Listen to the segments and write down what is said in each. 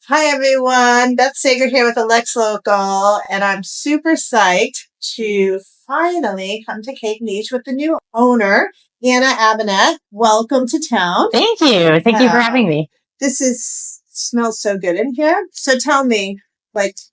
Hi everyone, Beth Sager here with the Lex Local, and I'm super psyched to finally come to Cake Niche with the new owner, Anna Abbanat. Welcome to town. Thank you. Thank you for having me. Smells so good in here. So tell me,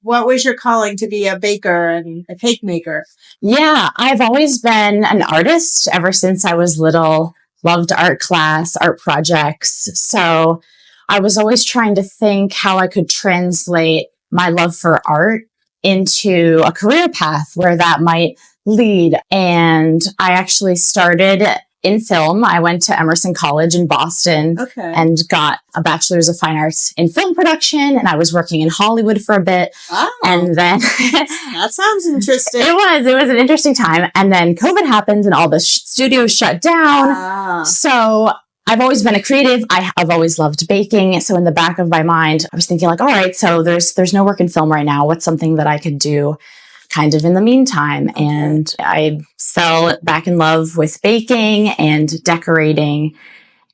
what was your calling to be a baker and a cake maker? Yeah, I've always been an artist ever since I was little. Loved art class, art projects. So I was always trying to think how I could translate my love for art into a career path where that might lead. And I actually started in film. I went to Emerson College in Boston and got a bachelor's of fine arts in film production. And I was working in Hollywood for a bit. Wow. And then that sounds interesting. It was an interesting time. And then COVID happened and all the studios shut down. So I've always been a creative. I've always loved baking. So in the back of my mind, I was thinking all right, so there's no work in film right now. What's something that I could do kind of in the meantime? Okay. And I fell back in love with baking and decorating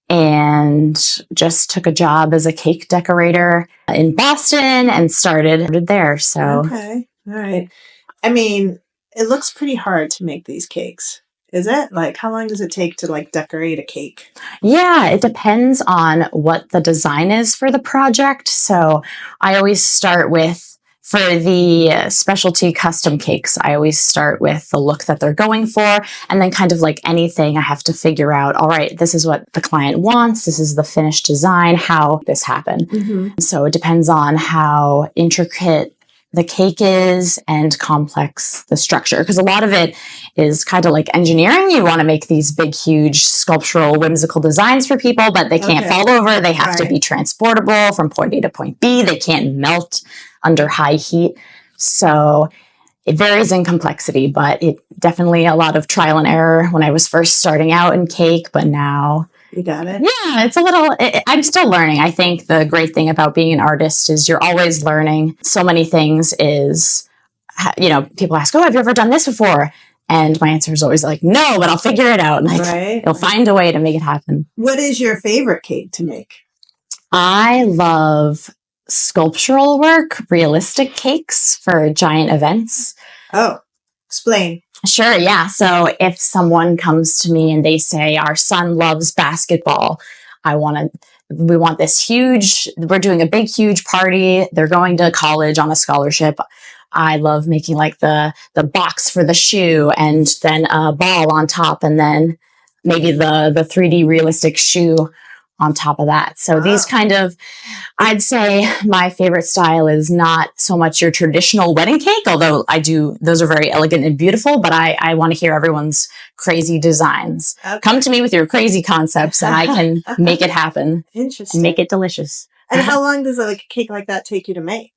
and just took a job as a cake decorator in Boston and started there. So. Okay. All right. I mean, it looks pretty hard to make these cakes. Is it? How long does it take to decorate a cake? Yeah, it depends on what the design is for the project. So I always start with, for the specialty custom cakes, I always start with the look that they're going for. And then kind of like anything, I have to figure out, all right, this is what the client wants. This is the finished design, how this happened. Mm-hmm. So it depends on how intricate the cake is and complex the structure. Because a lot of it is kind of like engineering. You want to make these big, huge, sculptural, whimsical designs for people, but they can't fall over. They have to be transportable from point A to point B. They can't melt under high heat. So it varies in complexity, but it definitely a lot of trial and error when I was first starting out in cake, but now you got it. Yeah, it's I'm still learning. I think the great thing about being an artist is you're always learning. So many things is, people ask, have you ever done this before? And my answer is always no, but I'll figure it out. You'll find a way to make it happen. What is your favorite cake to make? I love sculptural work, realistic cakes for giant events. Oh, explain. Sure, yeah. So if someone comes to me and they say, our son loves basketball, we want this we're doing a big, huge party. They're going to college on a scholarship. I love making the box for the shoe and then a ball on top and then maybe the 3D realistic shoe on top of that. So these kind of, I'd say my favorite style is not so much your traditional wedding cake, although those are very elegant and beautiful, but I want to hear everyone's crazy designs. Okay. Come to me with your crazy concepts and I can make it happen. Interesting. And make it delicious. And how long does a cake like that take you to make?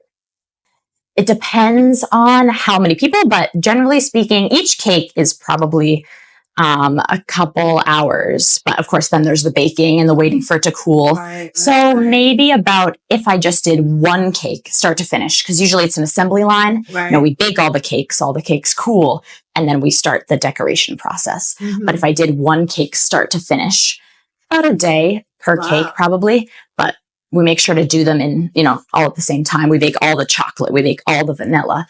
It depends on how many people, but generally speaking, each cake is probably a couple hours, but of course then there's the baking and the waiting for it to cool. So maybe about, if I just did one cake start to finish, because usually it's an assembly line. We bake all the cakes cool, and then we start the decoration process. Mm-hmm. But if I did one cake start to finish, about a day per cake probably, but we make sure to do them in, all at the same time. We bake all the chocolate, we bake all the vanilla,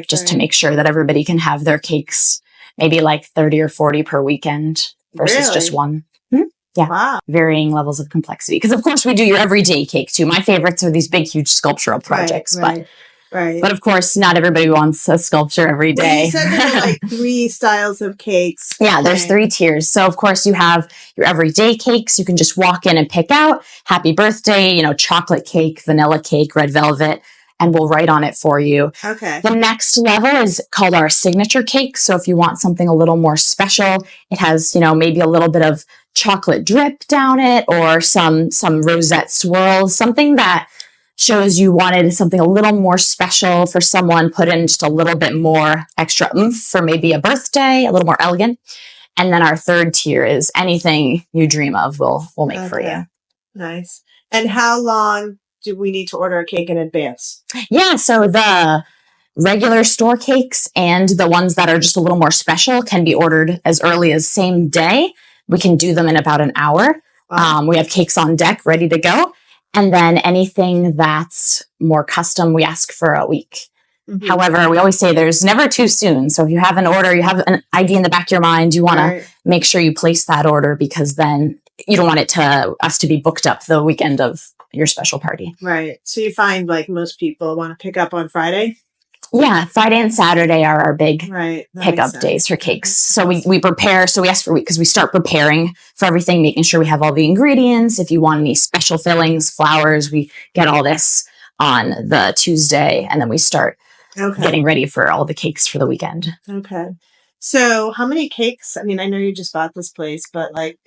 just to make sure that everybody can have their cakes maybe 30 or 40 per weekend versus just one. Yeah. Wow. Varying levels of complexity. Because of course we do your everyday cake too. My favorites are these big, huge sculptural projects. But of course not everybody wants a sculpture every day. You said there are 3 styles of cakes. Yeah, there's 3 tiers. So of course you have your everyday cakes. You can just walk in and pick out happy birthday, chocolate cake, vanilla cake, red velvet, and we'll write on it for you. Okay. The next level is called our signature cake. So if you want something a little more special, it has, maybe a little bit of chocolate drip down it or some rosette swirls, something that shows you wanted something a little more special for someone, put in just a little bit more extra oomph for maybe a birthday, a little more elegant. And then our third tier is anything you dream of, we'll make for you. Nice. And how long do we need to order a cake in advance? Yeah, so the regular store cakes and the ones that are just a little more special can be ordered as early as same day. We can do them in about an hour. Wow. We have cakes on deck ready to go. And then anything that's more custom, we ask for a week. Mhm. However, we always say there's never too soon. So if you have an order, you have an idea in the back of your mind, you want to make sure you place that order, because then you don't want us to be booked up the weekend of your special party. Right. So you find like most people want to pick up on Friday? Yeah, Friday and Saturday are our big pickup sense. days for cakes. So we prepare. So we ask for a week because we start preparing for everything, making sure we have all the ingredients. If you want any special fillings, flowers, we get all this on the Tuesday, and then we start getting ready for all the cakes for the weekend. Okay. So how many cakes? I mean, I know you just bought this place, but like,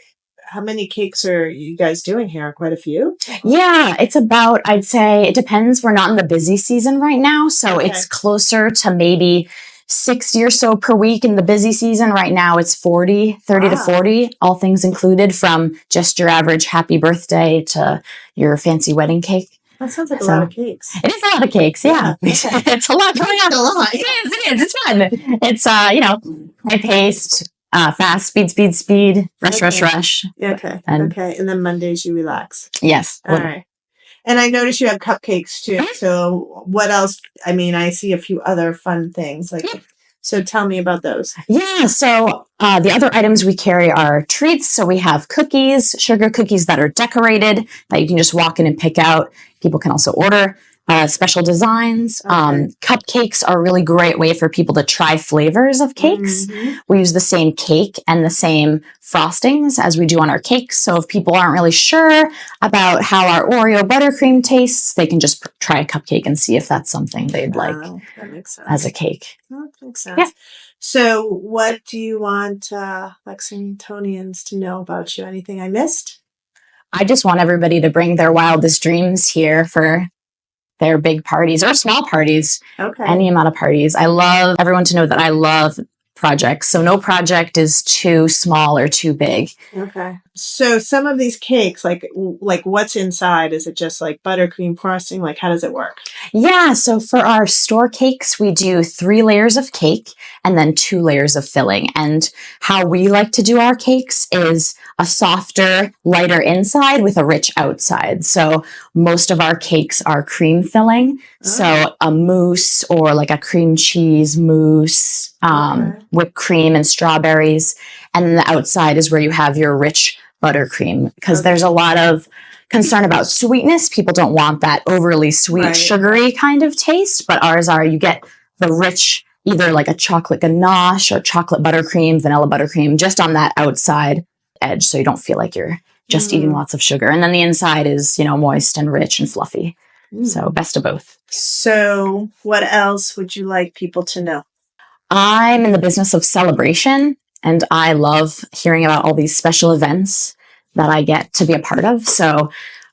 how many cakes are you guys doing here? Quite a few? Yeah, it's about, I'd say, it depends. We're not in the busy season right now, so it's closer to maybe 60 or so per week. In the busy season right now, it's 30 to 40, all things included, from just your average happy birthday to your fancy wedding cake. That sounds like a lot of cakes. It is a lot of cakes, yeah. It's a lot going on. A lot. It is. It's fun. It's, high paced, fast, speed, rush. Okay. And then Mondays you relax. Yes. All right. And I noticed you have cupcakes too. So what else? I mean, I see a few other fun things. So tell me about those. Yeah. So the other items we carry are treats. So we have cookies, sugar cookies that are decorated that you can just walk in and pick out. People can also order special designs. Cupcakes are a really great way for people to try flavors of cakes. Mm-hmm. We use the same cake and the same frostings as we do on our cakes. So if people aren't really sure about how our Oreo buttercream tastes, they can just try a cupcake and see if that's something they'd like that makes sense. as a cake. That makes sense. Yeah. So what do you want Lexingtonians to know about you? Anything I missed? I just want everybody to bring their wildest dreams here for their big parties or small parties. Any amount of parties. I love everyone to know that I love projects. So no project is too small or too big. Okay. So some of these cakes, like what's inside? Is it just like buttercream frosting? Like, how does it work? Yeah. So for our store cakes, we do 3 layers of cake and then 2 layers of filling. And how we like to do our cakes is a softer, lighter inside with a rich outside. So most of our cakes are cream filling. So a mousse or like a cream cheese mousse, whipped cream and strawberries. And then the outside is where you have your rich buttercream, because there's a lot of concern about sweetness. People don't want that overly sweet, sugary kind of taste. But ours are, you get the rich, either like a chocolate ganache or chocolate buttercream, vanilla buttercream, just on that outside edge, so you don't feel like you're just eating lots of sugar. And then the inside is, moist and rich and fluffy. So best of both. So what else would you like people to know? I'm in the business of celebration, and I love hearing about all these special events that I get to be a part of. So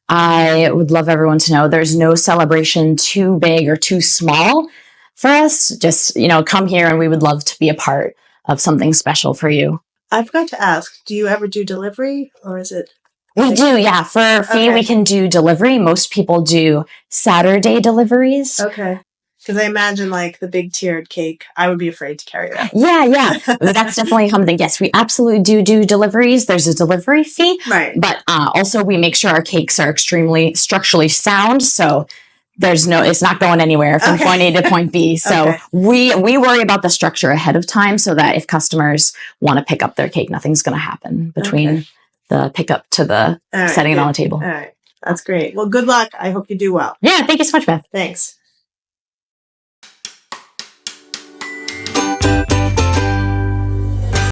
I would love everyone to know there's no celebration too big or too small for us. Just, come here, and we would love to be a part of something special for you. I forgot to ask, do you ever do delivery, or is it? We do, yeah. For a fee, we can do delivery. Most people do Saturday deliveries. Okay. Because I imagine like the big tiered cake, I would be afraid to carry that. Yeah. That's definitely something. Yes, we absolutely do deliveries. There's a delivery fee. Right. But also we make sure our cakes are extremely structurally sound. So it's not going anywhere from point A to point B. So we worry about the structure ahead of time, so that if customers want to pick up their cake, nothing's going to happen between the pickup to the setting it on the table. All right. That's great. Well, good luck. I hope you do well. Yeah. Thank you so much, Beth. Thanks.